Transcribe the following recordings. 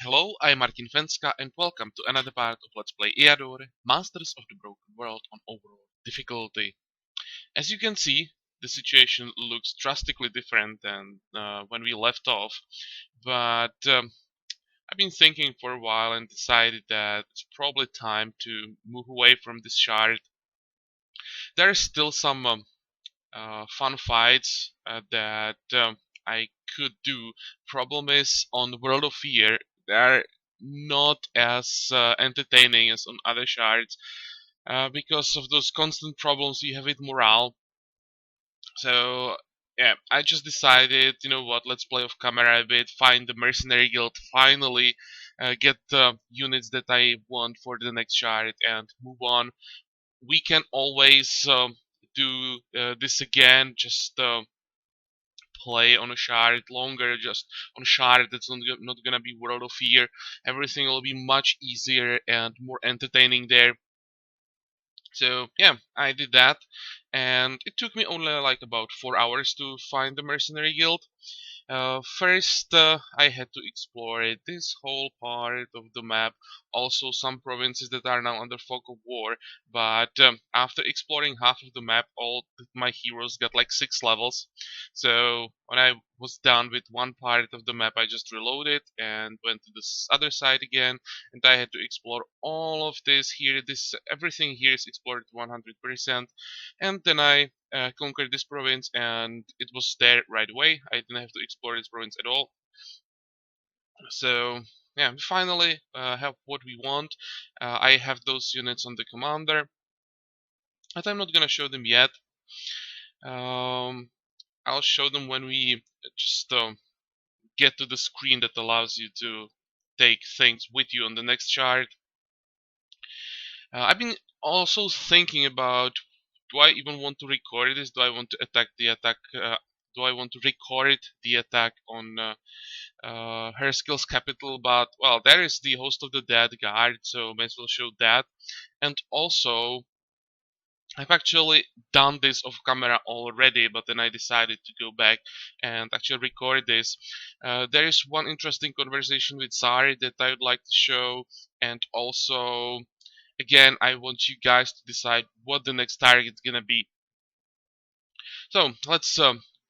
Hello, I'm Martin Fenska and welcome to another part of Let's Play Eador, Masters of the Broken World on Overlord difficulty. As you can see, the situation looks drastically different than when we left off, but I've been thinking for a while and decided that it's probably time to move away from this shard. There are still some fun fights that I could do. Problem is, on the World of Fear, they're not as entertaining as on other shards because of those constant problems you have with morale. So yeah, I just decided, you know what, let's play off camera a bit, find the mercenary guild, finally get the units that I want for the next shard and move on. We can always do this again, just play on a shard longer, just on a shard that's not gonna be World of Fear. Everything will be much easier and more entertaining there. So yeah, I did that, and it took me only like about 4 hours to find the mercenary guild. First, I had to explore this whole part of the map, also some provinces that are now under fog of war. But after exploring half of the map, all my heroes got like 6 levels. So when I was done with one part of the map, I just reloaded and went to this other side again, and I had to explore all of this here. This everything here is explored 100%, and then I conquered this province and it was there right away. I didn't have to explore this province at all. So yeah, we finally have what we want. I have those units on the commander, but I'm not gonna show them yet. I'll show them when we just get to the screen that allows you to take things with you on the next chart. I've been also thinking about, do I even want to record this? Do I want to attack the attack? Do I want to record the attack on her skills capital? But well, there is the host of the dead guard, so may as well show that. And also, I've actually done this off camera already, but then I decided to go back and actually record this. There is one interesting conversation with Sari that I would like to show, and also, again, I want you guys to decide what the next target is gonna be. So let's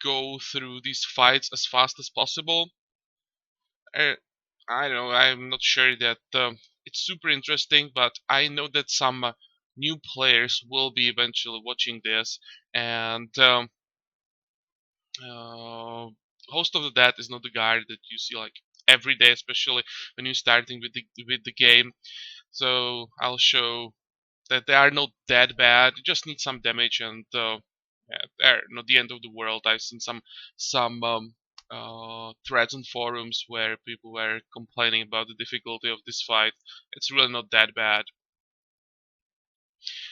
go through these fights as fast as possible. Uh, I don't know, I'm not sure that it's super interesting, but I know that some new players will be eventually watching this, and uh, Host of the Dead is not the guy that you see like every day, especially when you're starting with the game. So I'll show that they are not that bad. You just need some damage, and yeah, they're not the end of the world. I've seen some threads on forums where people were complaining about the difficulty of this fight. It's really not that bad.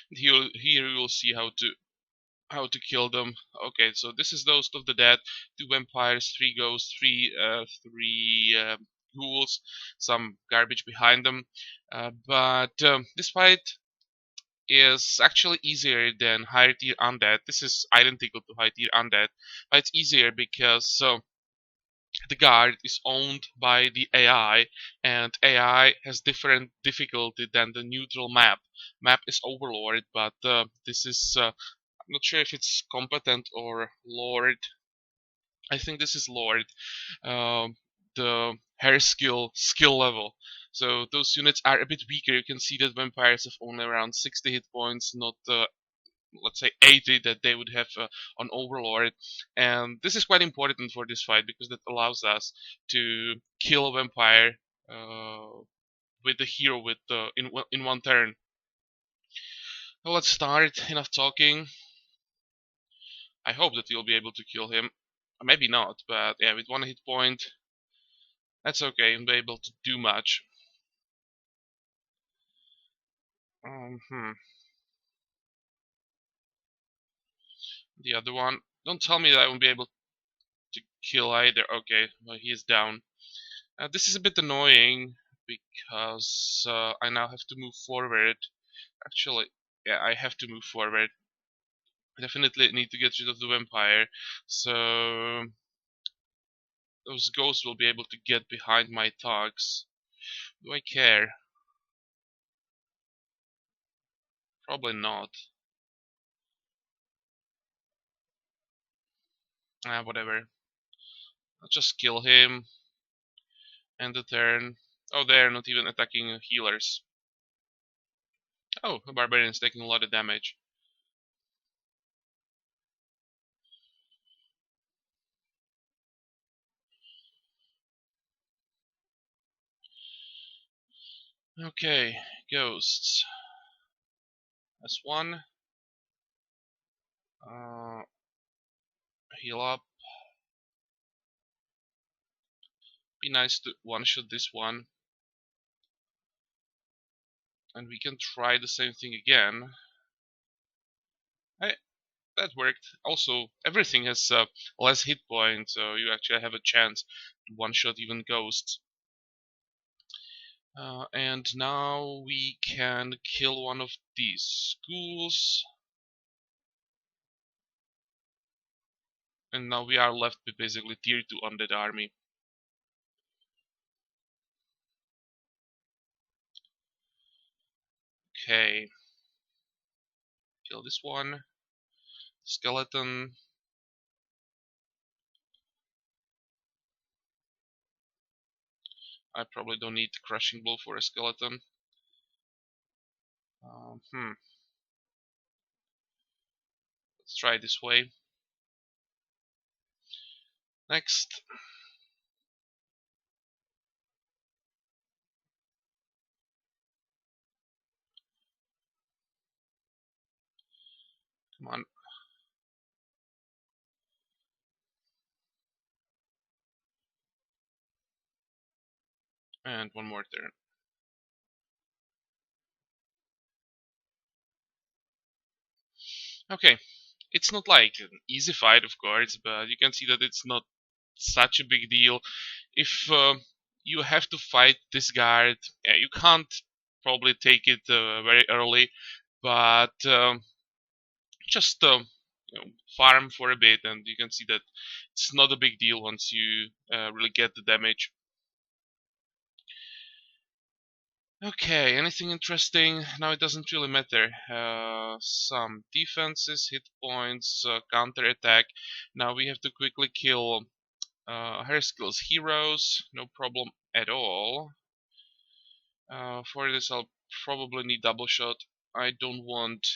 Here you will see how to kill them. Okay, so this is Ghost of the Dead. 2 vampires, 3 ghosts, three ghouls, some garbage behind them. But this fight is actually easier than higher tier undead. This is identical to high tier undead, but it's easier because the guard is owned by the AI, and AI has different difficulty than the neutral map. Map is Overlord, but this is I'm not sure if it's competent or Lord. I think this is Lord. Um, the hair skill level. So those units are a bit weaker. You can see that vampires have only around 60 hit points, not let's say 80 that they would have on Overlord. And this is quite important for this fight because that allows us to kill a vampire with the hero in one turn. Well, let's start. Enough talking. I hope that you'll be able to kill him. Maybe not, but yeah, with 1 hit point, that's okay. You'll be able to do much. Hmm. The other one. Don't tell me that I won't be able to kill either. Okay, well, he is down. This is a bit annoying because I now have to move forward. Actually, yeah, I have to move forward. I definitely need to get rid of the vampire, so those ghosts will be able to get behind my thugs. Do I care? Probably not. Whatever. I'll just kill him. End the turn. Oh, they're not even attacking healers. Oh, a barbarian is taking a lot of damage. Okay, ghosts. That's one. Uh, Heal up. Be nice to one-shot this one. And we can try the same thing again. Hey, that worked. Also, everything has less hit points, so you actually have a chance to one-shot even ghosts. And now we can kill one of these schools. And now we are left with basically tier 2 undead army. Okay. Kill this one. Skeleton. I probably don't need crushing blow for a skeleton. Let's try this way. Next. Come on. And one more turn. Okay. It's not like an easy fight, of course, but you can see that it's not such a big deal. If you have to fight this guard, yeah, you can't probably take it very early, but just farm for a bit, and you can see that it's not a big deal once you really get the damage. Okay, anything interesting? Now it doesn't really matter. Some defenses, hit points, counter attack. Now we have to quickly kill her skills heroes, no problem at all. For this I'll probably need double shot. I don't want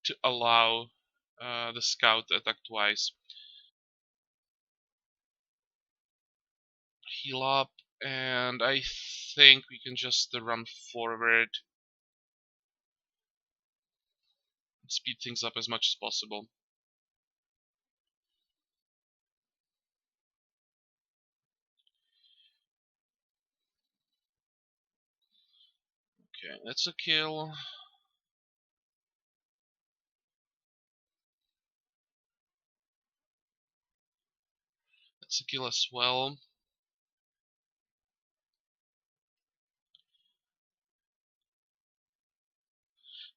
to allow the scout to attack twice. Heal up, and I think we can just run forward and speed things up as much as possible. Okay, that's a kill. That's a kill as well.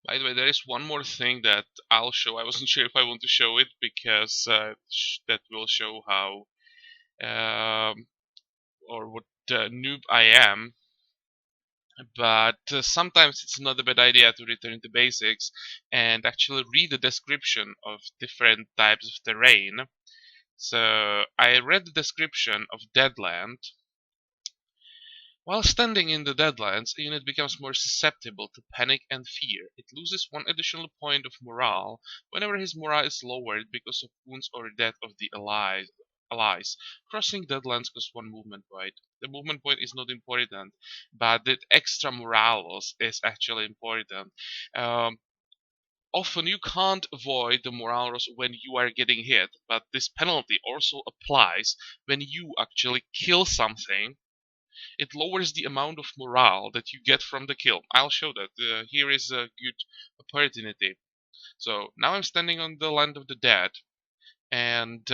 By the way, there is one more thing that I'll show. I wasn't sure if I want to show it because that will show how or what noob I am. But sometimes it's not a bad idea to return to basics and actually read the description of different types of terrain. So I read the description of Deadland. While standing in the Deadlands, a unit becomes more susceptible to panic and fear. It loses one additional point of morale whenever his morale is lowered because of wounds or death of the allies. Crossing Deadlands costs one movement point. The movement point is not important, but the extra morale loss is actually important. Um, Often you can't avoid the morale loss when you are getting hit, but this penalty also applies when you actually kill something. It lowers the amount of morale that you get from the kill. I'll show that. Here is a good opportunity. So now I'm standing on the land of the dead, and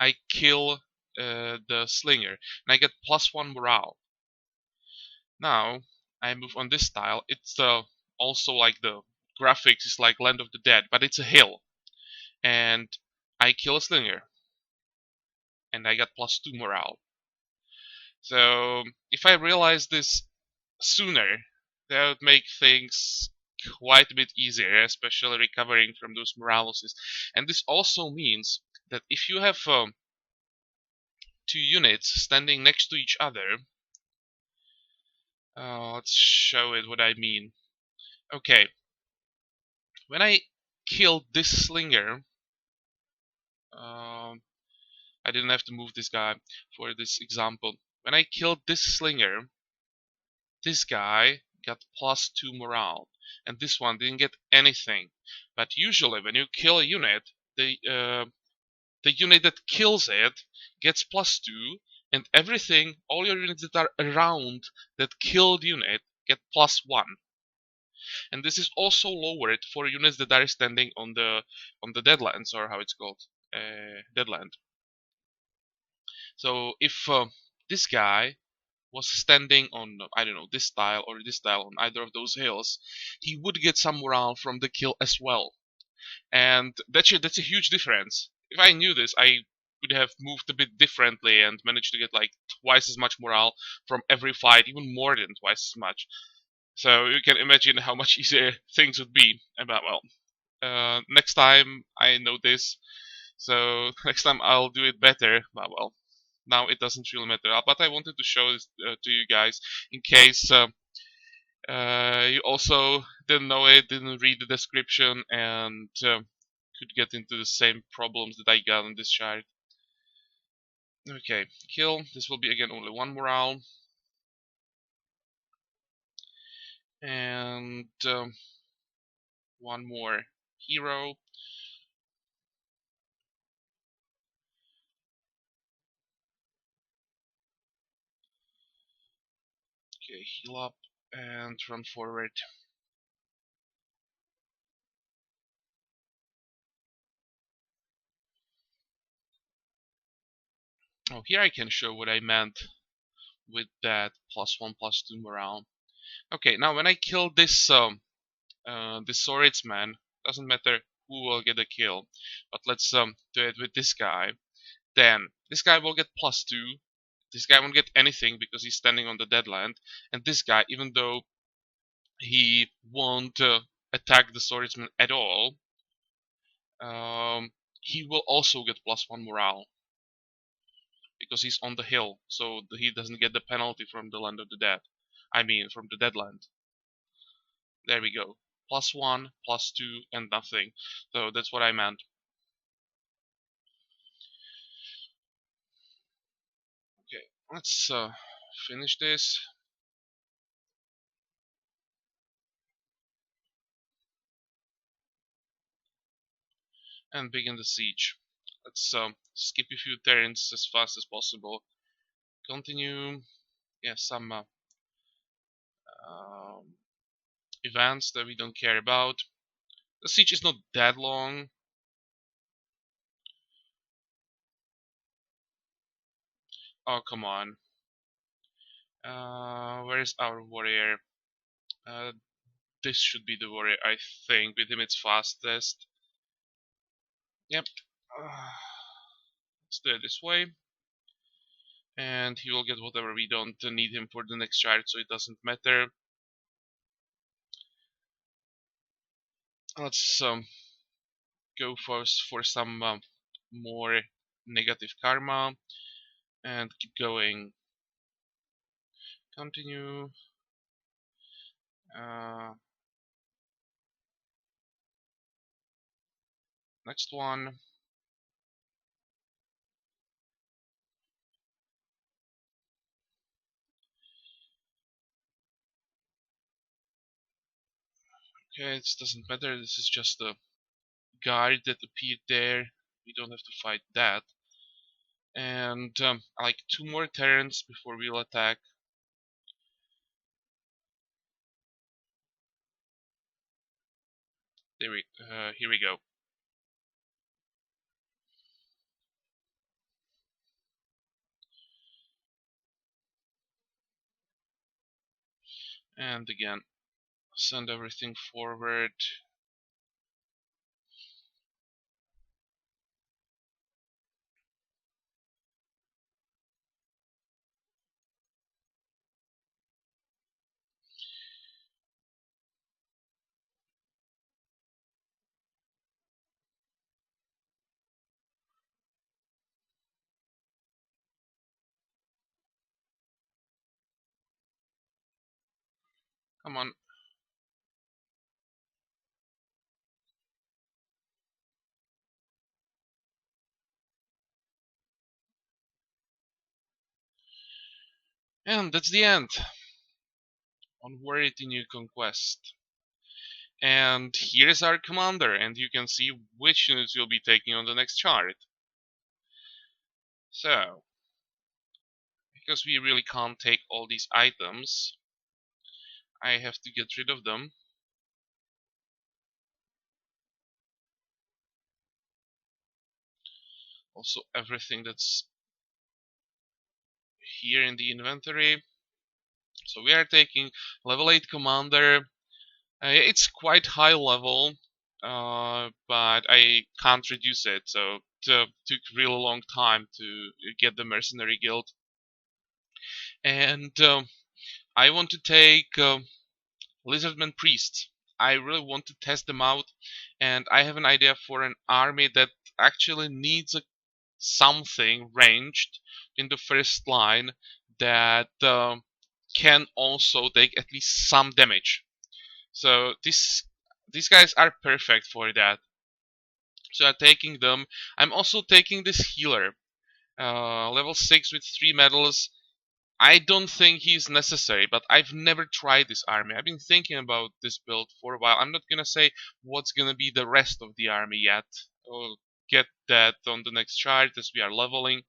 I kill the slinger, and I get +1 morale. Now I move on this tile. It's also like the graphics is like Land of the Dead, but it's a hill, and I kill a slinger, and I got +2 morale. So if I realize this sooner, that would make things quite a bit easier, especially recovering from those morale losses. And this also means that if you have two units standing next to each other, let's show it what I mean. Okay, when I killed this slinger, um, I didn't have to move this guy for this example. When I killed this slinger, this guy got +2 morale, and this one didn't get anything. But usually, when you kill a unit, the unit that kills it gets +2, and everything, all your units that are around that killed unit get +1. And this is also lowered for units that are standing on the deadlands, or how it's called, deadland. So if this guy was standing on, I don't know, this tile or this tile on either of those hills, he would get some morale from the kill as well. And that's a huge difference. If I knew this, I would have moved a bit differently and managed to get like twice as much morale from every fight, even more than twice as much. So you can imagine how much easier things would be. About, well, next time I know this, so next time I'll do it better. But, well, now it doesn't really matter. But I wanted to show this to you guys in case you also didn't know it, didn't read the description, and could get into the same problems that I got on this chart. Okay, kill. This will be again only one morale. And one more hero. Okay, heal up and run forward. Oh, here I can show what I meant with that +1/+2 morale. Okay, now when I kill this this swordsman, doesn't matter who will get a kill, but let's do it with this guy. Then this guy will get +2. This guy won't get anything because he's standing on the deadland, and this guy, even though he won't attack the swordsman at all, he will also get +1 morale because he's on the hill, so he doesn't get the penalty from the land of the dead. I mean, from the deadland. There we go. +1, +2, and nothing. So that's what I meant. Okay, let's finish this. And begin the siege. Let's skip a few turns as fast as possible. Continue. Yeah, some um, events that we don't care about. The siege is not that long. Oh, come on. Where is our warrior? Uh, this should be the warrior, I think. With him, it's fastest. Yep. Let's do it this way. And he will get whatever. We don't need him for the next chart, so it doesn't matter. Let's go for some more negative karma and keep going. Continue. Uh, Next one. Okay, this doesn't matter. This is just a guard that appeared there. We don't have to fight that. And like 2 more turns before we'll attack. Here we go. And again, send everything forward. Come on. And that's the end. Onward to new conquest. And here's our commander, and you can see which units you'll be taking on the next chart. So, because we really can't take all these items, I have to get rid of them. Also, everything that's here in the inventory. So we are taking level 8 commander. It's quite high level, but I can't reduce it, so it took really long time to get the mercenary guild. And I want to take Lizardman Priests. I really want to test them out, and I have an idea for an army that actually needs something ranged in the first line that can also take at least some damage. So these guys are perfect for that. So I'm taking them. I'm also taking this healer, level 6 with 3 medals. I don't think he's necessary, but I've never tried this army. I've been thinking about this build for a while. I'm not gonna say what's gonna be the rest of the army yet. We'll get that on the next chart as we are leveling.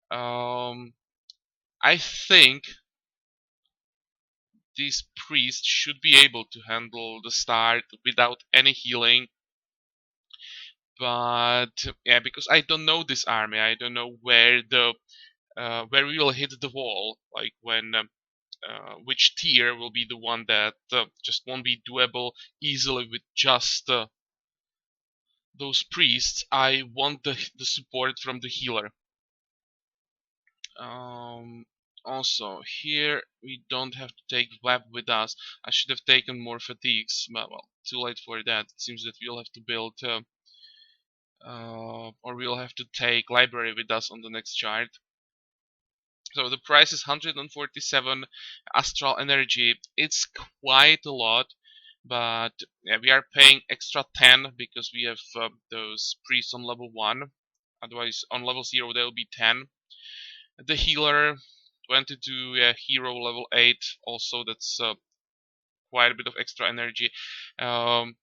I think these priests should be able to handle the start without any healing. But yeah, because I don't know this army, I don't know where we will hit the wall. Like when which tier will be the one that just won't be doable easily with just those priests. I want the support from the healer. Um, Also, here we don't have to take web with us. I should have taken more fatigues, but well, too late for that. It seems that we'll have to build, or we'll have to take library with us on the next chart. So the price is 147 astral energy. It's quite a lot, but yeah, we are paying extra 10 because we have those priests on level 1. Otherwise, on level 0 there will be 10. The healer 22, yeah, hero level 8. Also, that's quite a bit of extra energy. Um,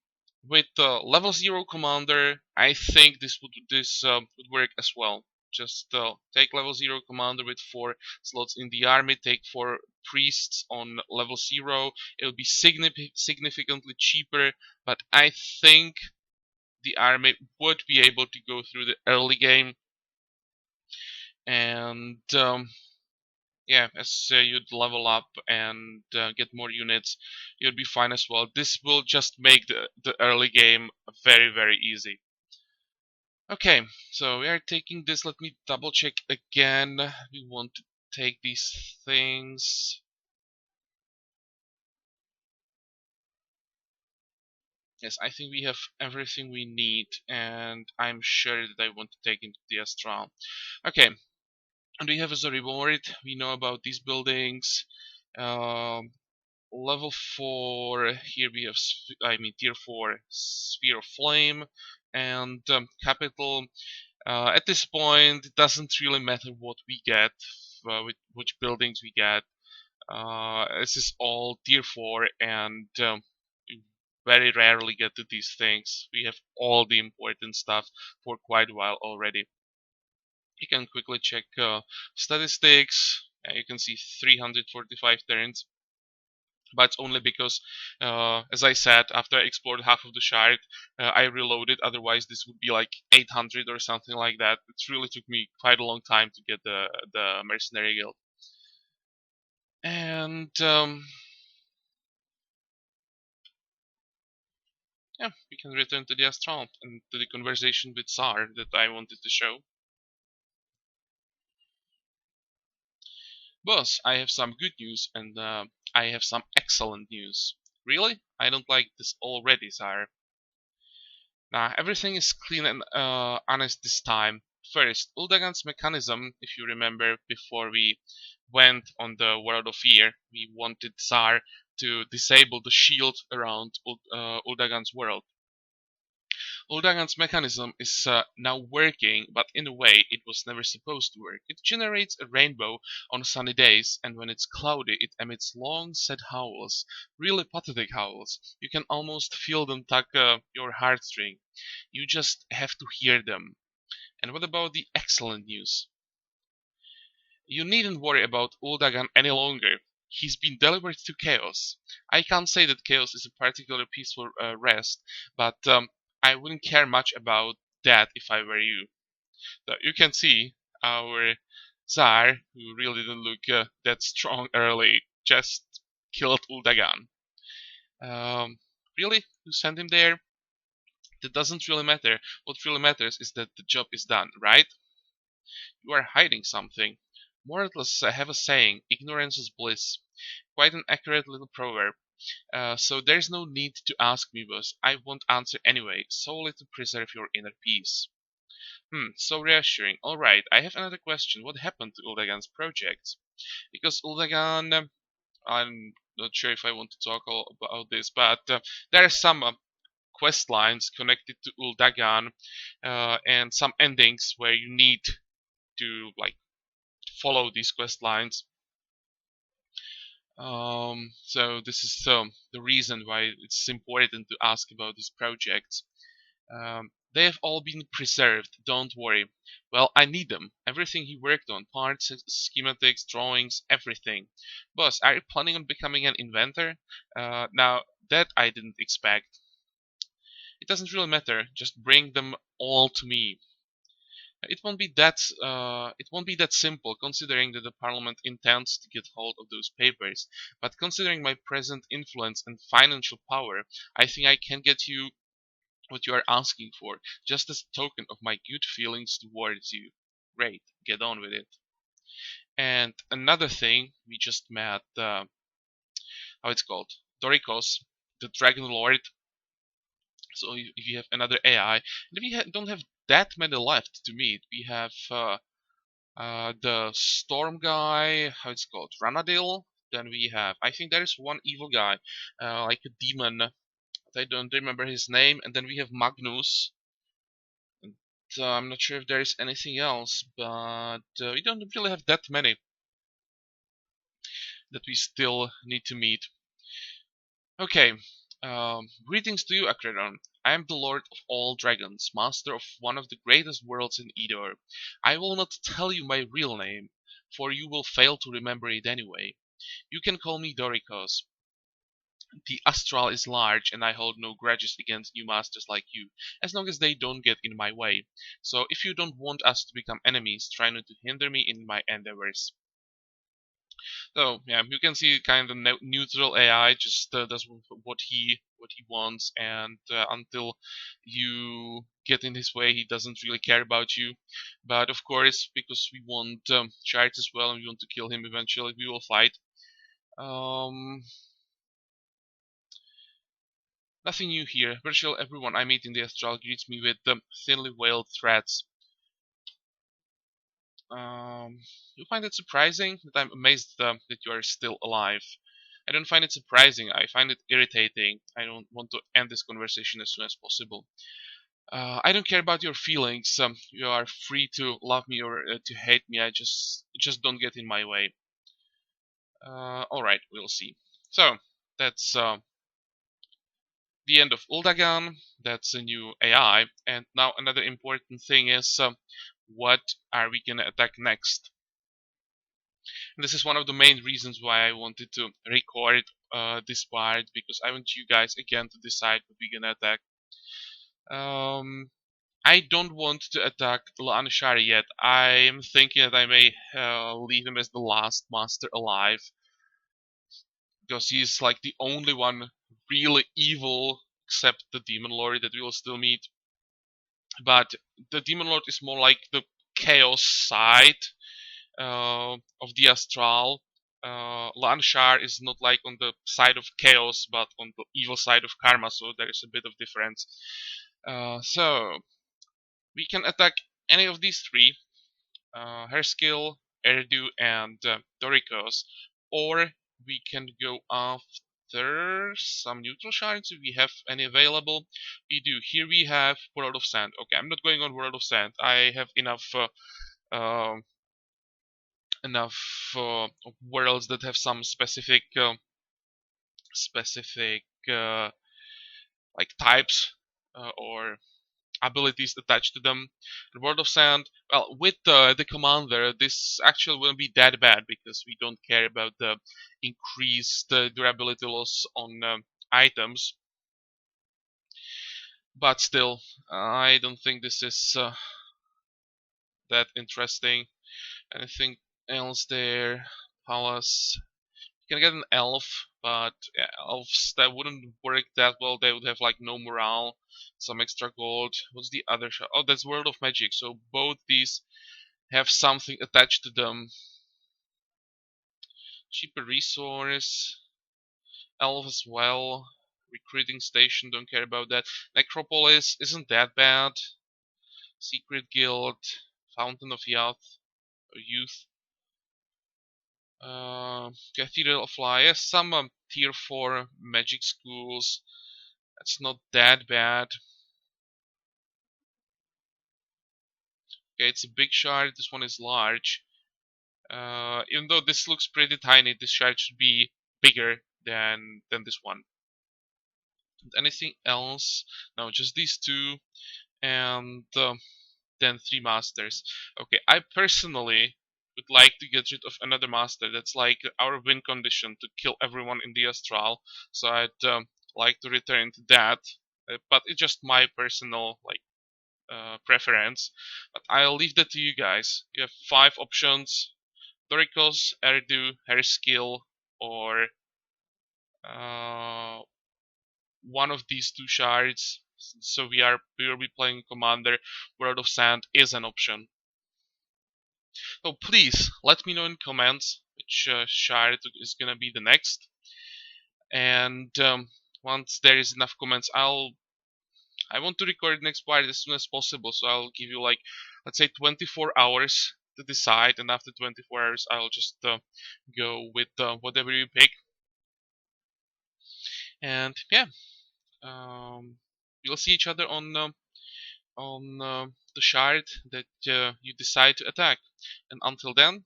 with level 0 commander, I think this would work as well. Just take level 0 commander with 4 slots in the army, take 4 priests on level 0. It'll be significantly cheaper, but I think the army would be able to go through the early game. And yeah, as you'd level up and get more units, you'd be fine as well. This will just make the early game very, very easy. Okay, so we are taking this. Let me double check again. We want to take these things. Yes, I think we have everything we need, and I'm sure that I want to take into the Astral. Okay, and we have as a reward, we know about these buildings. Um, Level 4, here we have, tier 4, Sphere of Flame, and Capital. At this point, it doesn't really matter what we get, with which buildings we get. This is all tier 4, and we very rarely get to these things. We have all the important stuff for quite a while already. You can quickly check statistics. You can see 345 turns, but it's only because, as I said, after I explored half of the shard, I reloaded. Otherwise, this would be like 800 or something like that. It really took me quite a long time to get the mercenary guild. And yeah, we can return to the Astral and to the conversation with Tsar that I wanted to show. Boss, I have some good news and I have some excellent news. Really? I don't like this already, Tsar. Now, everything is clean and honest this time. First, Uldagan's mechanism, if you remember, before we went on the World of Fear, we wanted Tsar to disable the shield around Uldagan's world. Uldagan's mechanism is now working, but in a way it was never supposed to work. It generates a rainbow on sunny days, and when it's cloudy it emits long, sad howls. Really pathetic howls. You can almost feel them tug your heartstring. You just have to hear them. And what about the excellent news? You needn't worry about Uldagan any longer. He's been delivered to Chaos. I can't say that Chaos is a particularly peaceful rest, but I wouldn't care much about that if I were you. So you can see our Tsar, who really didn't look that strong early, just killed Uldagan. Really? Who sent him there? That doesn't really matter. What really matters is that the job is done, right? You are hiding something. Mortals have a saying, ignorance is bliss. Quite an accurate little proverb. So there's no need to ask me, boss. I won't answer anyway, solely to preserve your inner peace. So reassuring. Alright, I have another question. What happened to Uldagan's project? Because Uldagan, I'm not sure if I want to talk all about this, but there are some quest lines connected to Uldagan and some endings where you need to like follow these quest lines. So this is the reason why it's important to ask about these projects. They have all been preserved, don't worry. Well, I need them. Everything he worked on, parts, schematics, drawings, everything. Boss, are you planning on becoming an inventor? Now, that I didn't expect. It doesn't really matter, just bring them all to me. It won't be that simple, considering that the Parliament intends to get hold of those papers. But considering my present influence and financial power, I think I can get you what you are asking for, just as a token of my good feelings towards you. Great, get on with it. And another thing, we just met, how it's called, Doricos, the Dragon Lord. So if you have another AI, and we don't have that many left to meet, we have the Storm guy, how it's called, Ranadil. Then we have, I think there is one evil guy, like a demon. I don't remember his name. And then we have Magnus. And, I'm not sure if there is anything else, but we don't really have that many that we still need to meet. Okay, greetings to you, Akredon. I am the Lord of all dragons, master of one of the greatest worlds in Eador. I will not tell you my real name, for you will fail to remember it anyway. You can call me Doricos. The Astral is large, and I hold no grudges against new masters like you, as long as they don't get in my way. So if you don't want us to become enemies, try not to hinder me in my endeavors. So yeah, you can see kind of neutral AI, just does what he wants, and until you get in his way, he doesn't really care about you. But of course, because we want Charles as well, and we want to kill him eventually, we will fight. Um, Nothing new here. Virtually everyone I meet in the Astral greets me with thinly veiled threats. You find it surprising that I'm amazed that you are still alive. I don't find it surprising. I find it irritating. I don't want to end this conversation as soon as possible. I don't care about your feelings. You are free to love me or to hate me. I just don't get in my way. All right, we'll see. So that's the end of Uldagan. That's a new AI. And now another important thing is what are we gonna attack next? And this is one of the main reasons why I wanted to record this part, because I want you guys again to decide what we're gonna attack. I don't want to attack Lanshar yet. I am thinking that I may leave him as the last master alive, because he's like the only one really evil except the Demon Lord that we will still meet. But the Demon Lord is more like the chaos side of the Astral. Lanshar is not like on the side of chaos, but on the evil side of karma, so there is a bit of difference. So we can attack any of these three, Herskill, Erdu, and Doricos, or we can go after There's some neutral shards if we have any available. We do. Here we have World of Sand. Okay, I'm not going on World of Sand. I have uh, enough worlds that have some specific like types or abilities attached to them. In World of Sand, well, with the commander, this actually won't be that bad because we don't care about the increased durability loss on items. But still, I don't think this is that interesting. Anything else there? Palace. You can get an elf, but yeah, elves that wouldn't work that well. They would have like no morale, some extra gold. What's the other shot? Oh, that's World of Magic. So both these have something attached to them. Cheaper resource, elf as well. Recruiting station, don't care about that. Necropolis isn't that bad. Secret Guild, Fountain of Youth. Cathedral of Light. Yes, some tier 4 magic schools. That's not that bad. Okay, it's a big shard. This one is large. Even though this looks pretty tiny, this shard should be bigger than this one. And anything else? No, just these two, and then 3 masters. Okay, I personally would like to get rid of another master. That's like our win condition to kill everyone in the astral. So I'd like to return to that, but it's just my personal like preference. But I'll leave that to you guys. You have 5 options: Doricos, Erdu, Hairskill, or uh, one of these 2 shards. So we will be playing Commander. World of Sand is an option. So please let me know in comments which shard is gonna be the next. And once there is enough comments, I want to record next part as soon as possible. So I'll give you like, let's say 24 hours to decide, and after 24 hours I'll just go with whatever you pick. And yeah, we'll see each other on the shard that you decide to attack. And until then,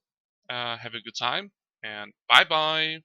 have a good time and bye bye.